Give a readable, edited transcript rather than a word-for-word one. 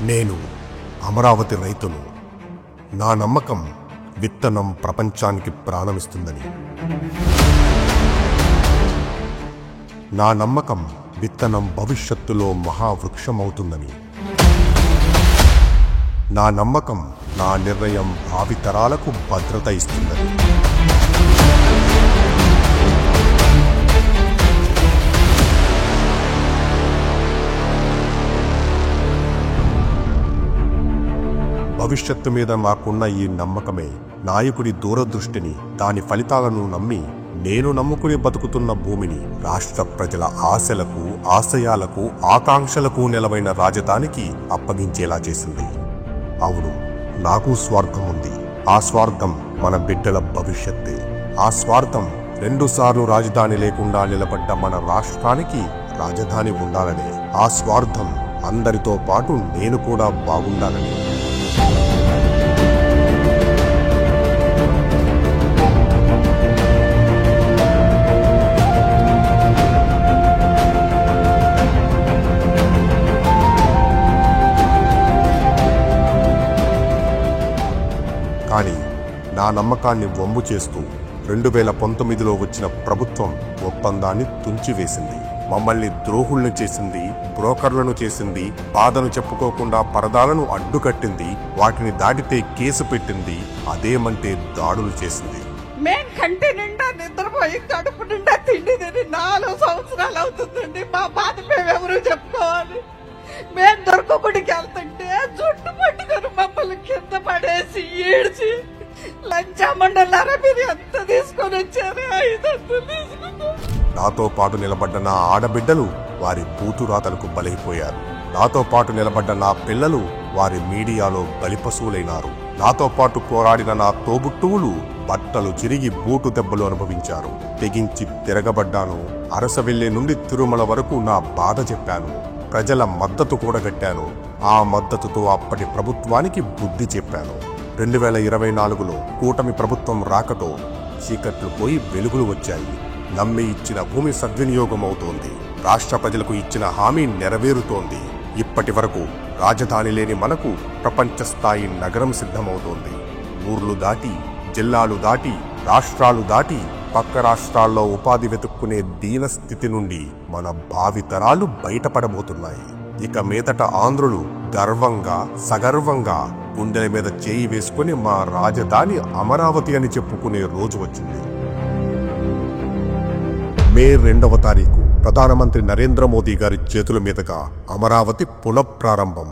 నేను అమరావతి రైతును. నా నమ్మకం విత్తనం ప్రపంచానికి ప్రాణమిస్తుందని. నా నమ్మకం విత్తనం భవిష్యత్తులో మహావృక్షమవుతుందని. నా నమ్మకం నా నిర్ణయం భావితరాలకు భద్రత ఇస్తుందని. భవిష్యత్తు మీద మాకున్న ఈ నమ్మకమే నాయకుడి దూరదృష్టిని, దాని ఫలితాలను నమ్మి నేను నమ్ముకుని బతుకుతున్న భూమిని రాష్ట్ర ప్రజల ఆశలకు, ఆశయాలకు, ఆకాంక్షలకు నెలవైన రాజధానికి అప్పగించేలా చేసింది. అవును, నాకు స్వార్థం ఉంది. ఆ స్వార్థం మన బిడ్డల భవిష్యత్తే. ఆ స్వార్థం 2 సార్లు రాజధాని లేకుండా నిలబడ్డ మన రాష్ట్రానికి రాజధాని ఉండాలనే. ఆ స్వార్థం అందరితో పాటు నేను కూడా బాగుండాలని. కానీ నా నమ్మకాన్ని వమ్ము చేస్తూ 2019లో వచ్చిన ప్రభుత్వం ఒప్పందాన్ని తుంచివేసింది. మమ్మల్ని ద్రోహుల్ని చేసింది, బ్రోకర్లను చేసింది, బాధను చెప్పుకోకుండా పరదాలను అడ్డుకట్టింది, వాటిని దాటితే కేసు పెట్టింది, అదేమంటే దాడులు చేసింది. మేం కంటి నిండా నిద్రపోయి కడుపు నిండా తిండి తిని 4 సంవత్సరాలు అవుతుందండి. మా బాధ మేమెవరూ చెప్పుకోవాలి. మేం దొరకకుడికి వెళ్తుంటే జుట్టు పట్టుకొని మమ్మల్ని కింద పడేసి ఈడ్చి లంచామండలారా మీరు ఎంత తీసుకొని వచ్చారు? 500 తీసుకున్నారు. నాతో పాటు నిలబడ్డ నా ఆడబిడ్డలు వారి బూతురాతలకు బలైపోయారు. నాతో పాటు నిలబడ్డ నా పిల్లలు వారి మీడియాలో బలిపశువులైనారు. నాతో పాటు పోరాడిన నా తోబుట్టువులు బట్టలు చిరిగి బూటు దెబ్బలు అనుభవించారు. తెగించి తిరగబడ్డాను. అరసవెల్లి నుండి తిరుమల వరకు నా బాధ చెప్పాను. ప్రజల మద్దతు కూడగట్టాను. ఆ మద్దతుతో అప్పటి ప్రభుత్వానికి బుద్ధి చెప్పాను. 2024లో కూటమి ప్రభుత్వం రాకతో చీకట్లు పోయి వెలుగులు వచ్చాయి. నమ్మి ఇచ్చిన భూమి సద్వినియోగం అవుతోంది. రాష్ట్ర ప్రజలకు ఇచ్చిన హామీ నెరవేరుతోంది. ఇప్పటి వరకు రాజధాని లేని మనకు ప్రపంచ స్థాయి నగరం సిద్ధమవుతోంది. ఊర్లు దాటి, జిల్లాలు దాటి, రాష్ట్రాలు దాటి పక్క రాష్ట్రాల్లో ఉపాధి వెతుక్కునే దీన స్థితి నుండి మన భావితరాలు బయటపడబోతున్నాయి. ఇక మీదట ఆంధ్రులు గర్వంగా, సగర్వంగా గుండెల మీద చేయి వేసుకుని మా రాజధాని అమరావతి అని చెప్పుకునే రోజు వచ్చింది. మే 2వ తారీఖు ప్రధానమంత్రి నరేంద్ర మోదీ గారి చేతుల మీదుగా అమరావతి పునఃప్రారంభం.